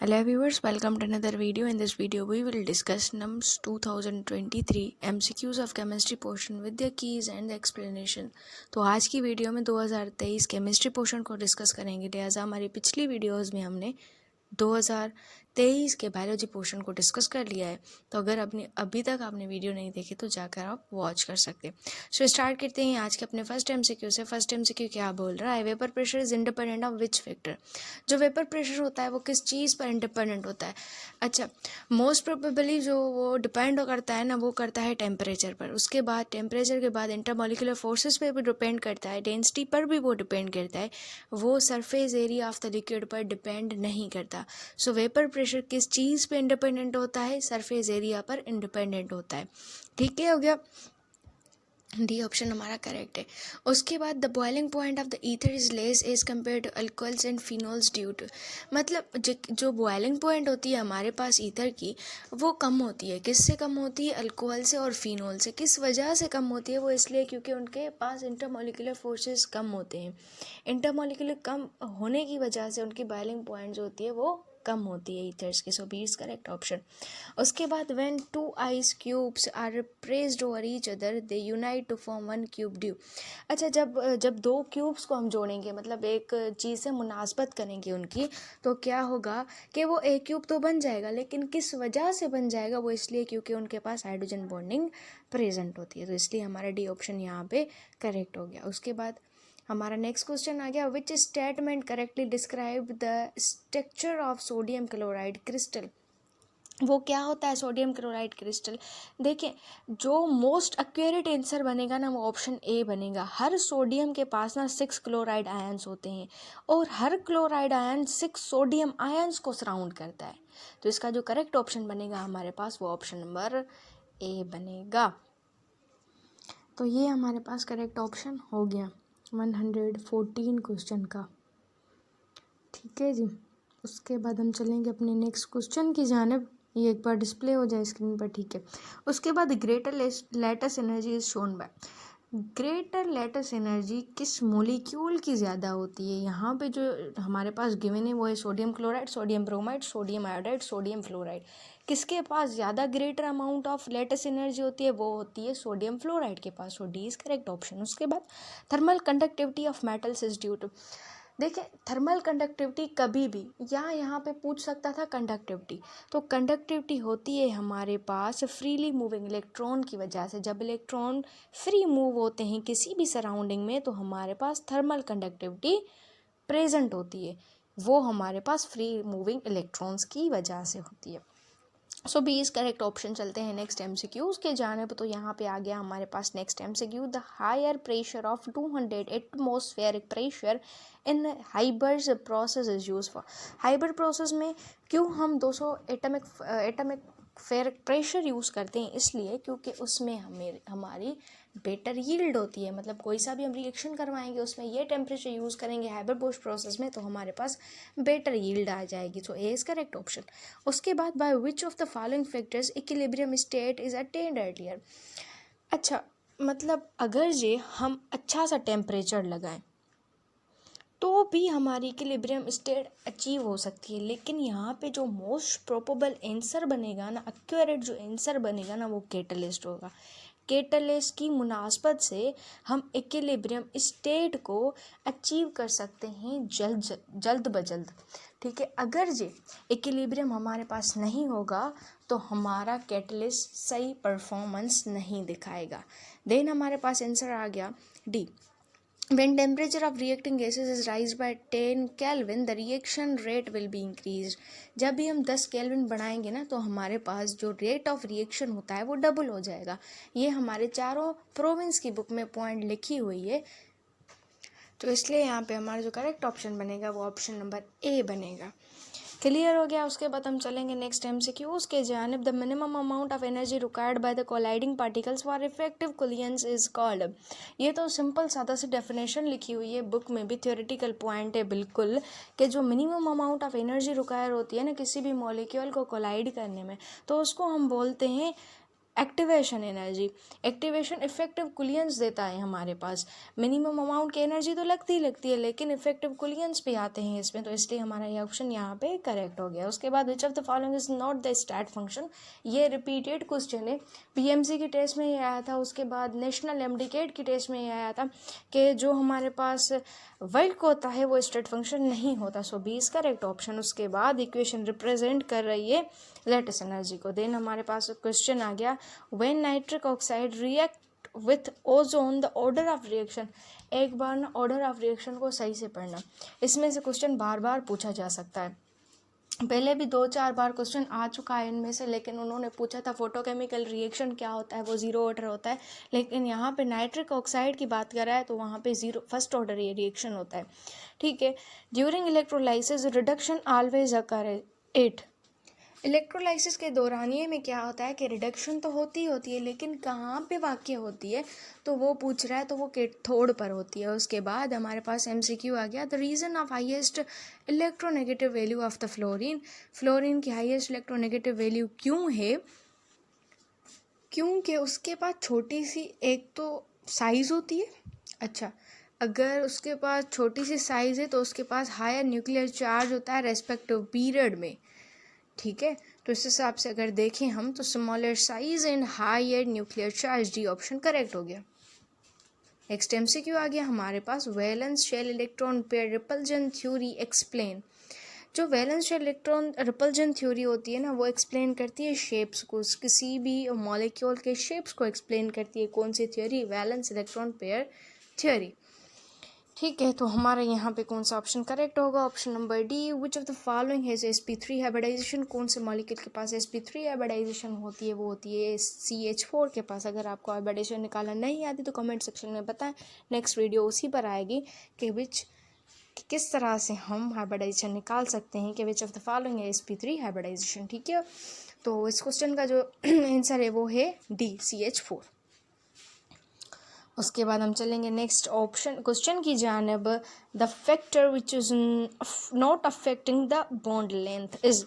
Hello viewers, welcome to another video. In this video we will discuss NUMS 2023 MCQs of chemistry portion with their keys and the explanation. तो आज की video में 2023 chemistry portion को discuss करेंगे। लिहाजा हमारी पिछली वीडियोस में हमने 2023 के बायोलॉजी पोर्शन को डिस्कस कर लिया है। तो अगर अभी तक आपने वीडियो नहीं देखी तो जाकर आप वॉच कर सकते हैं। सो स्टार्ट करते हैं आज के अपने फर्स्ट एमसीक्यू से। फर्स्ट एमसीक्यू क्या बोल रहा है? Vapour pressure is independent of which factor. जो वेपर प्रेशर होता है वो किस चीज़ पर इंडिपेंडेंट होता है? अच्छा, मोस्ट प्रोबेबली जो वो डिपेंड करता है ना, वो करता है टेम्परेचर पर। उसके बाद टेम्परेचर के बाद इंटरमोलिकुलर फोर्सेस पे भी डिपेंड करता है, डेंसिटी पर भी वो डिपेंड करता है, वो surface area of the liquid पर डिपेंड नहीं करता। सो वेपर प्रेशर किस चीज़ पे इंडिपेंडेंट होता है? सरफेस एरिया पर इंडिपेंडेंट होता है। ठीक है, हो गया। डी ऑप्शन हमारा करेक्ट है। उसके बाद the boiling point of the ether is less as compare to alcohols and phenols due to, मतलब जो बॉइलिंग पॉइंट होती है हमारे पास ईथर की, वो कम होती है। किससे कम होती है? अल्कोहल से और फिनोल से। किस वजह से कम होती है? वो इसलिए क्योंकि उनके पास इंटरमोलिकुलर फोर्सेस कम होते हैं। इंटरमोलिकुलर कम होने की वजह से उनकी बॉइलिंग पॉइंट जो होती है वो कम होती है ईथर्स की। So B is correct option. उसके बाद when two ice cubes are pressed over each other they unite to form one cube due. अच्छा, जब दो क्यूब्स को हम जोड़ेंगे, मतलब एक चीज़ से मुनासबत करेंगे उनकी, तो क्या होगा कि वो एक क्यूब तो बन जाएगा, लेकिन किस वजह से बन जाएगा? वो इसलिए क्योंकि उनके पास हाइड्रोजन बॉन्डिंग प्रेजेंट होती है। तो इसलिए हमारा डी ऑप्शन यहाँ पे करेक्ट हो गया। उसके बाद हमारा नेक्स्ट क्वेश्चन आ गया, which statement correctly describe the structure of sodium chloride crystal. वो क्या होता है सोडियम क्लोराइड क्रिस्टल? देखिए, जो मोस्ट एक्यूरेट आंसर बनेगा ना, वो ऑप्शन ए बनेगा। हर सोडियम के पास ना 6 क्लोराइड आयंस होते हैं और हर क्लोराइड आयन 6 सोडियम आयंस को सराउंड करता है। तो इसका जो करेक्ट ऑप्शन बनेगा हमारे पास, वो ऑप्शन नंबर ए बनेगा। तो ये हमारे पास करेक्ट ऑप्शन हो गया 114 क्वेश्चन का। ठीक है जी। उसके बाद हम चलेंगे अपने नेक्स्ट क्वेश्चन की जानिब। ये एक बार डिस्प्ले हो जाए स्क्रीन पर, ठीक है। उसके बाद greater lattice energy is shown by. Greater lattice energy किस मोलिक्यूल की ज़्यादा होती है? यहाँ पे जो हमारे पास गिवन है वो है sodium chloride, sodium bromide, sodium iodide, sodium fluoride. किसके पास ज़्यादा greater amount of lattice energy होती है? वो होती है सोडियम फ्लोराइड के पास। So D is correct option. उसके बाद thermal conductivity of metals is due to. देखिए, थर्मल कंडक्टिविटी कभी भी यहाँ पे पूछ सकता था कंडक्टिविटी। तो कंडक्टिविटी होती है हमारे पास फ्रीली मूविंग इलेक्ट्रॉन की वजह से। जब इलेक्ट्रॉन फ्री मूव होते हैं किसी भी सराउंडिंग में, तो हमारे पास थर्मल कंडक्टिविटी प्रेजेंट होती है। वो हमारे पास फ्री मूविंग इलेक्ट्रॉन्स की वजह से होती है। सो बी इज करेक्ट ऑप्शन। चलते हैं नेक्स्ट एमसीक्यूज के जाने पर। तो यहाँ पे आ गया हमारे पास next MCQ, the higher pressure of 200 atmospheric pressure in Haber's process is use for. Haber process में क्यों हम 200 एटमिक फेरिक प्रेशर यूज़ करते हैं? इसलिए क्योंकि उसमें हमारी बेटर यील्ड होती है। मतलब कोई सा भी हम रिएक्शन करवाएंगे उसमें ये टेम्परेचर यूज़ करेंगे हाइबर बोश प्रोसेस में, तो हमारे पास बेटर यील्ड आ जाएगी। सो ए इज करेक्ट ऑप्शन। उसके बाद by which of the following factors equilibrium state is attend earlier. अच्छा, मतलब अगर जे हम अच्छा सा टेम्परेचर लगाएं तो भी हमारी इक्विलिब्रियम स्टेट अचीव हो सकती है। लेकिन यहाँ पे जो मोस्ट प्रोबेबल आंसर बनेगा ना, एक्यूरेट जो आंसर बनेगा ना, वो कैटलिस्ट होगा। कैटलिस्ट की मुनासबत से हम इक्विलिब्रियम स्टेट को अचीव कर सकते हैं जल्द ब जल्द। ठीक है, अगर जे इक्विलिब्रियम हमारे पास नहीं होगा तो हमारा कैटलिस्ट सही परफॉर्मेंस नहीं दिखाएगा। देन हमारे पास आंसर आ गया D. When temperature of reacting gases is rise by 10 Kelvin, the reaction rate will be increased. जब भी हम 10 केल्विन बढ़ाएंगे ना, तो हमारे पास जो रेट ऑफ रिएक्शन होता है वो डबल हो जाएगा। ये हमारे चारों प्रोविंस की बुक में पॉइंट लिखी हुई है। तो इसलिए यहाँ पे हमारा जो करेक्ट ऑप्शन बनेगा वो ऑप्शन नंबर ए बनेगा। क्लियर हो गया। उसके बाद हम चलेंगे नेक्स्ट एमसीक्यू उसके जानिब। The minimum amount of energy required by the colliding particles for effective collisions is called. ये तो सिंपल सादा सी डेफिनेशन लिखी हुई है बुक में भी, थ्योरेटिकल पॉइंट है बिल्कुल, कि जो minimum amount of energy require होती है ना किसी भी मॉलिक्यूल को कोलाइड करने में, तो उसको हम बोलते हैं एक्टिवेशन एनर्जी, एक्टिवेशन इफेक्टिव कुलियंस देता है हमारे पास। मिनिमम अमाउंट की एनर्जी तो लगती है लेकिन इफेक्टिव कुलियंस भी आते हैं इसमें, तो इसलिए हमारा ये ऑप्शन यहाँ पे करेक्ट हो गया। उसके बाद which of the following is not the state function, ये रिपीटेड क्वेश्चन है, पीएमसी की टेस्ट में ये आया था, उसके बाद नेशनल एमडीकेट की टेस्ट में ये आया था कि जो हमारे पास वर्ल्ड को होता है वो स्टेट फंक्शन नहीं होता। सो बी इज करेक्ट ऑप्शन। उसके बाद इक्वेशन रिप्रेजेंट कर रही है लेटेस्ट एनर्जी को। देन हमारे पास क्वेश्चन आ गया, when nitric oxide react with ozone the order of reaction. एक बार ना ऑर्डर ऑफ रिएक्शन को सही से पढ़ना, इसमें से क्वेश्चन बार बार पूछा जा सकता है। पहले भी 2-4 बार क्वेश्चन आ चुका है इनमें से, लेकिन उन्होंने पूछा था फोटोकेमिकल रिएक्शन क्या होता है, वो जीरो ऑर्डर होता है, लेकिन यहाँ पे नाइट्रिक ऑक्साइड की बात कर रहा है तो वहाँ पे फर्स्ट ऑर्डर ये रिएक्शन होता है। ठीक है, during electrolysis reduction always occur at. Electrolysis के दौरानिए में क्या होता है कि रिडक्शन तो होती है लेकिन कहाँ पे वाक़ होती है, तो वो पूछ रहा है, तो वो कैथोड पर होती है। उसके बाद हमारे पास एमसीक्यू आ गया, the reason of highest electronegative value of the fluorine. Fluorine की हाईएस्ट इलेक्ट्रोनेगेटिव वैल्यू क्यों है? क्योंकि उसके पास छोटी सी एक तो साइज़ होती है। अच्छा, अगर उसके पास छोटी सी साइज़ है तो उसके पास हायर न्यूक्लियर चार्ज होता है रेस्पेक्टिव पीरियड में। ठीक है, तो इस हिसाब से अगर देखें हम तो smaller size and higher nuclear charge, D option correct हो गया। नेक्स्ट एमसीक्यू आ गया हमारे पास, valence shell electron pair repulsion theory explain. जो valence shell electron repulsion theory होती है ना, वो एक्सप्लेन करती है शेप्स को, किसी भी मॉलिक्यूल के शेप्स को एक्सप्लेन करती है। कौन सी theory? Valence electron pair theory. ठीक है, तो हमारा यहाँ पे कौन सा ऑप्शन करेक्ट होगा? Option number D, which of the following has sp3 hybridization. कौन से मॉलिक्यूल के पास sp3 हाइब्रिडाइजेशन होती है? वो होती है CH4 के पास। अगर आपको हाइब्रिडाइजेशन निकालना नहीं आती तो कमेंट सेक्शन में बताएं, नेक्स्ट वीडियो उसी पर आएगी कि किस तरह से हम हाइब्रिडाइजेशन निकाल सकते हैं कि विच ऑफ द फॉलोइंग है sp3 हाइब्रिडाइजेशन। ठीक है, तो इस क्वेश्चन का जो आंसर है वो है डी, CH4। उसके बाद हम चलेंगे नेक्स्ट ऑप्शन क्वेश्चन की जानब, the factor which is not affecting the bond length is,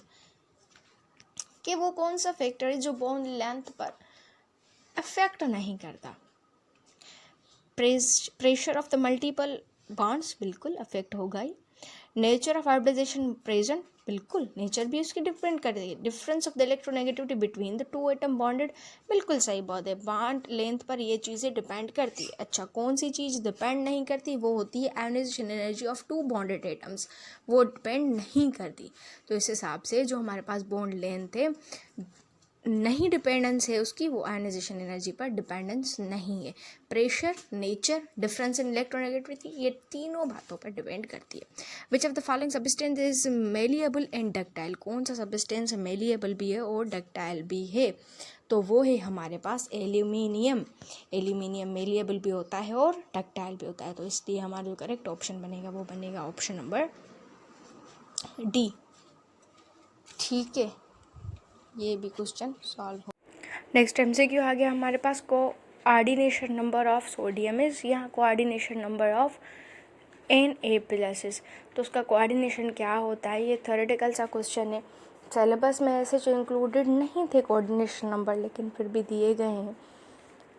कि वो कौन सा फैक्टर है जो बॉन्ड लेंथ पर अफेक्ट नहीं करता? Pressure of the multiple bonds, बिल्कुल अफेक्ट होगा ही। नेचर ऑफ हाइब्रिडाइजेशन प्रेजेंट, बिल्कुल नेचर भी उसकी डिपेंड करती है। Difference of the electronegativity between the two atom bonded, बिल्कुल सही बात है, बॉन्ड लेंथ पर ये चीज़ें डिपेंड करती है। अच्छा, कौन सी चीज़ डिपेंड नहीं करती? वो होती है ionization energy of two bonded atoms, वो डिपेंड नहीं करती। तो इस हिसाब से जो हमारे पास बॉन्ड लेंथ है नहीं डिपेंडेंस है उसकी, वो आयोनाइजेशन एनर्जी पर डिपेंडेंस नहीं है। Pressure, nature, difference in electronegativity, ये तीनों बातों पर डिपेंड करती है। विच of the following substance is malleable and ductile. कौन सा सब्सटेंस मेलिएबल भी है और डक्टाइल भी है? तो वो है हमारे पास एल्यूमिनियम। एल्यूमिनियम मेलिएबल भी होता है और डक्टाइल भी होता है, तो इसलिए हमारा जो करेक्ट ऑप्शन बनेगा वो बनेगा ऑप्शन नंबर डी। ठीक है, ये भी क्वेश्चन सॉल्व हो। नेक्स्ट एमसीक्यू आ गया हमारे पास, coordination number of sodium is, यहाँ कोऑर्डिनेशन नंबर ऑफ Na+। तो उसका कोऑर्डिनेशन क्या होता है? ये थ्योरेटिकल सा क्वेश्चन है, सिलेबस में ऐसे जो इंक्लूडेड नहीं थे कोऑर्डिनेशन नंबर, लेकिन फिर भी दिए गए हैं।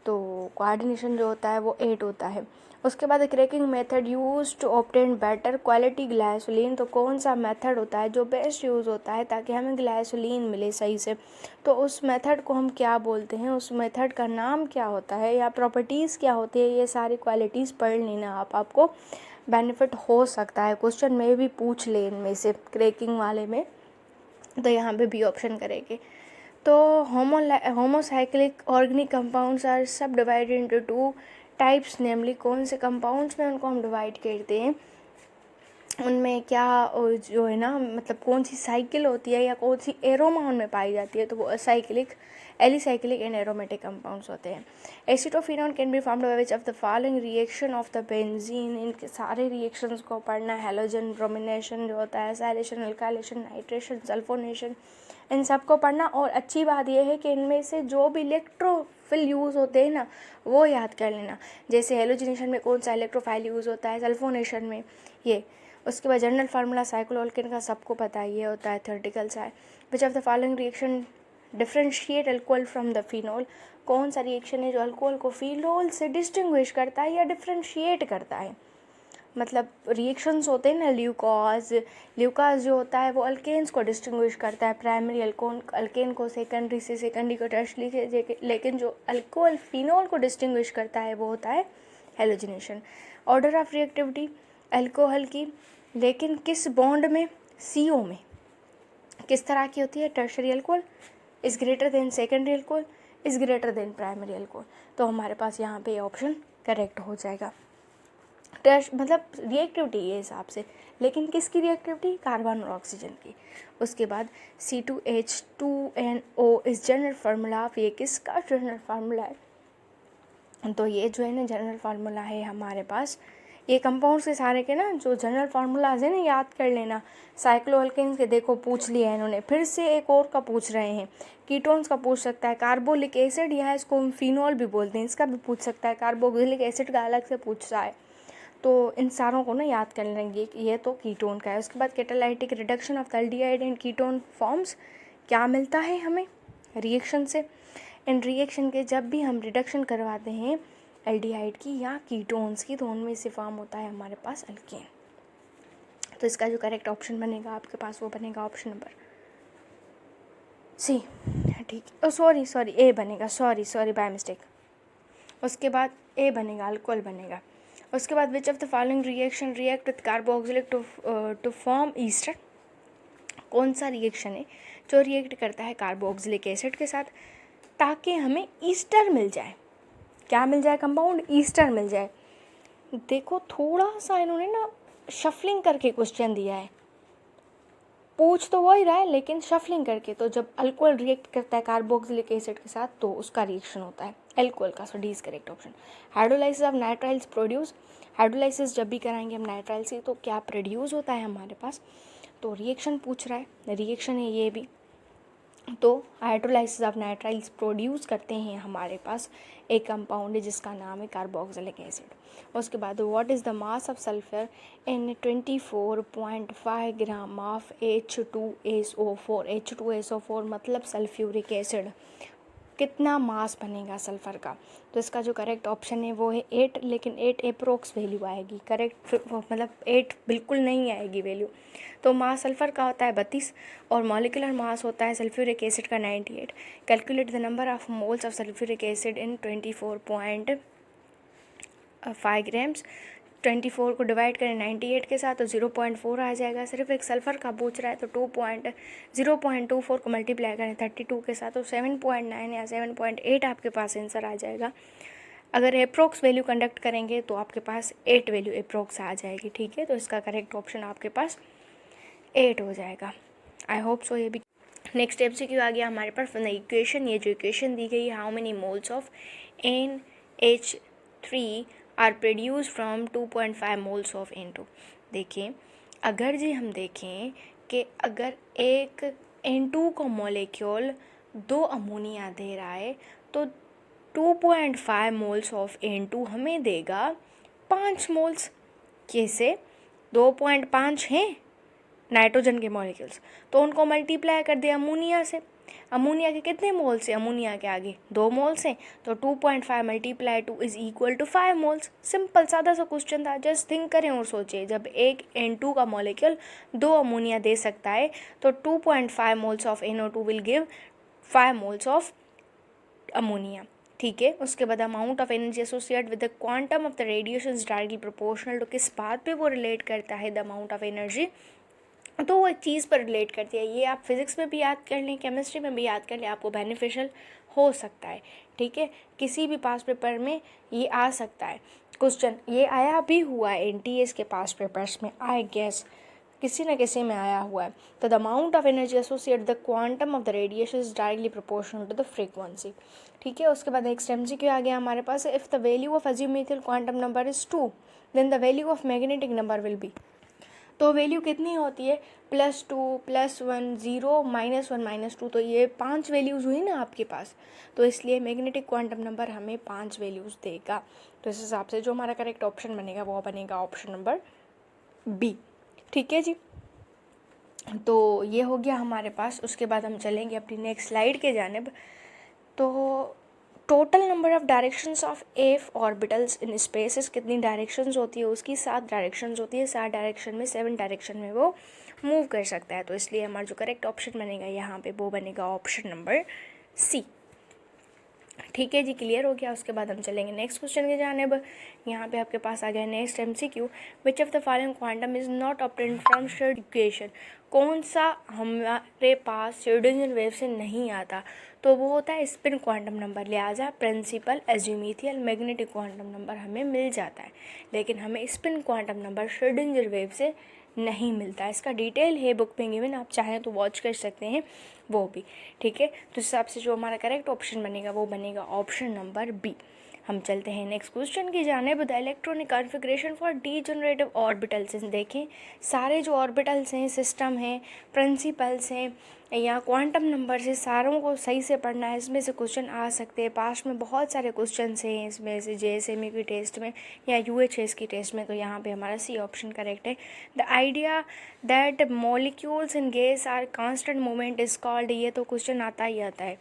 तो कोऑर्डिनेशन जो होता है वो 8 होता है। उसके बाद cracking method use to obtain better quality glycerine. तो कौन सा मेथड होता है जो बेस्ट यूज़ होता है ताकि हमें ग्लाइसोलीन मिले सही से? तो उस मेथड को हम क्या बोलते हैं? उस मेथड का नाम क्या होता है या प्रॉपर्टीज़ क्या होती है? ये सारी क्वालिटीज़ पढ़ लेना आपको बेनिफिट हो सकता है, क्वेश्चन में भी पूछ ले इनमें से क्रैकिंग वाले में, तो यहाँ पे बी ऑप्शन करेंगे। तो होमोसाइक्लिक ऑर्गेनिक कंपाउंड्स आर सब डिवाइडेड इनटू 2 टाइप्स, नेमली कौन से कंपाउंड्स में उनको हम डिवाइड करते हैं? उनमें क्या जो है ना, मतलब कौन सी साइकिल होती है या कौन सी एरोमा उनमें पाई जाती है? तो वो acyclic, alicyclic and aromatic compounds होते हैं। Acetophenone can be formed by which of the following reaction of the benzene. इनके सारे रिएक्शंस को पढ़ना, हैलोजन ब्रोमिनेशन जो होता है, साइलेशन, अल्काइलेशन, नाइट्रेशन, सल्फोनेशन, इन सब को पढ़ना। और अच्छी बात यह है कि इनमें से जो भी इलेक्ट्रोफिल यूज़ होते हैं ना वो याद कर लेना। जैसे हेलोजिनेशन में कौन सा इलेक्ट्रोफाइल यूज़ होता है, सल्फोनेशन में ये। उसके बाद जनरल फार्मूला साइक्लोअल्केन का सबको पता है, ये होता है थ्योरेटिकल सा है। विच of the following reaction differentiate alcohol from the phenol, कौन सा रिएक्शन है जो अल्कोहल को फिनोल से डिस्टिंग्विश करता है या डिफ्रेंशिएट करता है। मतलब रिएक्शंस होते हैं ना, ल्यूकास जो होता है वो अल्केन्स को डिस्टिंग्विश करता है, प्राइमरी अल्केन को सेकेंडरी से, सेकेंडरी को टर्शरी से, लेकिन जो अल्कोहल फिनोल को डिस्टिंग्विश करता है वो होता है halogenation. Order of reactivity alcohol की, लेकिन किस बॉन्ड में, CO में, किस तरह की होती है, tertiary alcohol is greater than secondary alcohol is greater than primary alcohol. तो हमारे पास यहाँ पे ऑप्शन करेक्ट हो जाएगा। मतलब रिएक्टिविटी ये हिसाब से, लेकिन किसकी रिएक्टिविटी, कार्बन और ऑक्सीजन की। उसके बाद C2H2NO इस जनरल फार्मूला ऑफ, ये किसका जनरल फार्मूला है, तो ये जो है ना जनरल फार्मूला है हमारे पास। ये कंपाउंड्स के सारे के ना जो जनरल फार्मूलाज है ना याद कर लेना। साइक्लोअल्केन्स के देखो पूछ लिया है इन्होंने, फिर से एक और का पूछ रहे हैं, कीटोन्स का पूछ सकता है, कार्बोलिक एसिड या इसको हम फिनोल भी बोलते हैं, इसका भी पूछ सकता है, कार्बोक्सिलिक एसिड का अलग से पूछता है। तो इन सारों को ना याद कर लेंगे, ये तो कीटोन का है। उसके बाद catalytic reduction of aldehyde and ketone forms, क्या मिलता है हमें रिएक्शन से। इन रिएक्शन के जब भी हम रिडक्शन करवाते हैं एल्डिहाइड की या कीटोन्स की, तो उनमें से फॉर्म होता है हमारे पास अल्केन। तो इसका जो करेक्ट ऑप्शन बनेगा आपके पास वो बनेगा ऑप्शन नंबर C, ठीक है। सॉरी ए बनेगा, सॉरी बाय मिस्टेक। उसके बाद ए बनेगा, अल्कोहल बनेगा। उसके बाद which of the following reaction react with carboxylic to form ester, कौन सा रिएक्शन है जो रिएक्ट करता है कार्बोक्सिलिक एसिड के साथ ताकि हमें ईस्टर मिल जाए। क्या मिल जाए, कंपाउंड ईस्टर मिल जाए। देखो थोड़ा सा इन्होंने ना शफलिंग करके क्वेश्चन दिया है, पूछ तो वही रहा है लेकिन शफलिंग करके। तो जब अल्कोहल रिएक्ट करता है कार्बोक्सिलिक एसिड के साथ तो उसका रिएक्शन होता है अल्कोहल का। So D is correct option. Hydrolysis of nitriles produce, hydrolysis जब भी कराएंगे हम नाइट्राइल से तो क्या प्रोड्यूस होता है हमारे पास, तो रिएक्शन पूछ रहा है, रिएक्शन है ये भी। तो हाइड्रोलाइसिस ऑफ नाइट्राइल्स प्रोड्यूस करते हैं हमारे पास एक कंपाउंड है जिसका नाम है कार्बोक्सिलिक एसिड। उसके बाद what is the mass of sulphur in 24.5 gram of H2SO4। H2SO4 मतलब सल्फ्यूरिक एसिड, कितना मास बनेगा सल्फ़र का। तो इसका जो करेक्ट ऑप्शन है वो है 8, लेकिन 8 अप्रोक्स वैल्यू आएगी, करेक्ट मतलब 8 बिल्कुल नहीं आएगी वैल्यू। तो मास सल्फ़र का होता है 32 और मॉलिक्यूलर मास होता है सल्फ्यूरिक एसिड का 98। Calculate the number of moles of sulphuric acid in 24.5 grams. 24 को डिवाइड करें 98 के साथ तो 0.4 आ जाएगा। सिर्फ एक सल्फ़र का पूछ रहा है तो 0.24 को मल्टीप्लाई करें 32 के साथ तो 7.9 या 7.8 आपके पास आंसर आ जाएगा। अगर अप्रोक्स वैल्यू कंडक्ट करेंगे तो आपके पास 8 वैल्यू अप्रोक्स आ जाएगी, ठीक है। तो इसका करेक्ट ऑप्शन आपके पास 8 हो जाएगा। आई होप सो ये भी। नेक्स्ट MCQ आ गया हमारे पास फ्रॉम द इक्वेशन। ये जो इक्वेशन दी गई, how many moles of NH3 are produce from 2.5 moles of N2। देखिए अगर जी हम देखें कि अगर एक N2 का मॉलिक्यूल 2 अमोनिया दे रहा है तो 2.5 मोल्स ऑफ N2 हमें देगा 5 मोल्स। कैसे, 2.5 हैं नाइट्रोजन के मॉलिक्यूल्स, तो उनको मल्टीप्लाई कर दिया अमोनिया से। अमोनिया के कितने मोल्स हैं, अमोनिया के आगे 2 मोल्स हैं, तो 2.5 multiply 2 is equal to 5 moles. Simple सादा सा क्वेश्चन था, जस्ट थिंक करें और सोचें। जब एक N2 का मॉलिक्यूल 2 अमोनिया दे सकता है तो 2.5 moles of NO2 will give 5 moles of ammonia, ठीक है। उसके बाद amount of energy associate with the quantum of the radiation is directly proportional to किस बात पे वो रिलेट करता है, द अमाउंट ऑफ एनर्जी, तो वो एक चीज़ पर रिलेट करती है। ये आप फिज़िक्स में भी याद कर लें, केमिस्ट्री में भी याद कर लें, आपको बेनिफिशियल हो सकता है, ठीक है। किसी भी पास पेपर में ये आ सकता है क्वेश्चन, ये आया भी हुआ है NTS के पास पेपर्स में, आई गेस किसी न किसी में आया हुआ है। तो the amount of energy associate the quantum of the radiation is directly proportional to the frequency, ठीक है। उसके बाद नेक्स्ट MCQ आ गया हमारे पास, if the value of azimuthal quantum number is 2 then the value of magnetic number will be. तो value कितनी होती है, +2 +1 0 -1 -2, तो ये 5 वैल्यूज़ हुई ना आपके पास, तो इसलिए मैग्नेटिक क्वांटम नंबर हमें 5 वैल्यूज़ देगा। तो इस हिसाब से जो हमारा करेक्ट ऑप्शन बनेगा वो बनेगा ऑप्शन नंबर B, ठीक है जी। तो ये हो गया हमारे पास। उसके बाद हम चलेंगे अपनी नेक्स्ट स्लाइड के जानिब। तो total number of directions of F orbitals in spaces, कितनी डायरेक्शंस होती है उसकी, 7 डायरेक्शंस होती है। 7 डायरेक्शन में 7 डायरेक्शन में वो मूव कर सकता है। तो इसलिए हमारा जो करेक्ट ऑप्शन बनेगा यहाँ पे वो बनेगा ऑप्शन नंबर सी। ठीक है जी, क्लियर हो गया। उसके बाद हम चलेंगे नेक्स्ट क्वेश्चन के जानिब। यहाँ पे आपके पास आ गया next MCQ, which of the following quantum is not obtained from Schrodinger equation. कौन सा हमारे पास श्रोडिंगर वेव से नहीं आता, तो वो होता है स्पिन क्वांटम नंबर। लिहाजा प्रिंसिपल, एजीमुथियल, मैग्नेटिक क्वांटम नंबर हमें मिल जाता है, लेकिन हमें spin quantum number Schrodinger wave से नहीं मिलता। इसका डिटेल है बुक में गिवन, आप चाहें तो वॉच कर सकते हैं वो भी। ठीक है, तो इस हिसाब से जो हमारा करेक्ट ऑप्शन बनेगा वो बनेगा ऑप्शन नंबर बी। हम चलते हैं नेक्स्ट क्वेश्चन की जानिब। The electronic configuration for degenerative orbitals. देखें, सारे जो ऑर्बिटल्स हैं, सिस्टम हैं, प्रिंसिपल्स हैं या क्वांटम नंबर से, सारों को सही से पढ़ना है। इसमें से क्वेश्चन आ सकते हैं, पास्ट में बहुत सारे क्वेश्चन हैं इसमें से, JSME की टेस्ट में या UHS की टेस्ट में। तो यहाँ पे हमारा सी ऑप्शन करेक्ट है। The idea that molecules in gas are constant movement is called. ये तो क्वेश्चन आता ही आता है,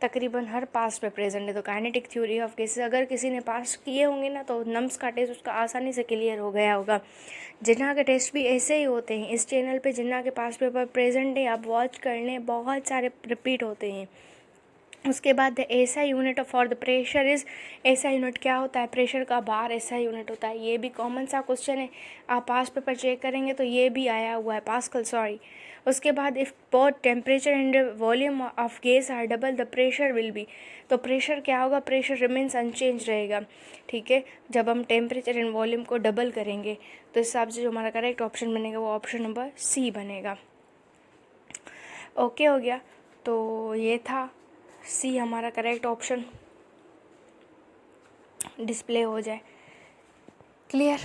तकरीबन हर पास पे प्रेजेंट है। तो काइनेटिक थ्योरी ऑफ गैसेस अगर किसी ने पास किए होंगे ना, तो नम्स का टेस्ट उसका आसानी से क्लियर हो गया होगा। जिन्ना के टेस्ट भी ऐसे ही होते हैं। इस चैनल पे जिन्ना के पास पेपर प्रेजेंट है, आप वॉच कर लें, बहुत सारे रिपीट होते हैं। उसके बाद ऐसा unit for the pressure is, ऐसा यूनिट क्या होता है, प्रेशर का बार ऐसा यूनिट होता है। ये भी कॉमन सा क्वेश्चन है, आप पास पेपर चेक करेंगे तो ये भी आया हुआ है, पास्कल सॉरी। उसके बाद if both temperature and volume of gas are double the pressure will be. तो प्रेशर क्या होगा, प्रेशर रिमेन्स अनचेंज रहेगा। ठीक है, जब हम टेम्परेचर एंड वॉल्यूम को डबल करेंगे, तो इस हिसाब से जो हमारा करेक्ट ऑप्शन बनेगा वो ऑप्शन नंबर सी बनेगा। ओके हो गया, तो ये था सी हमारा करेक्ट ऑप्शन, डिस्प्ले हो जाए। क्लियर।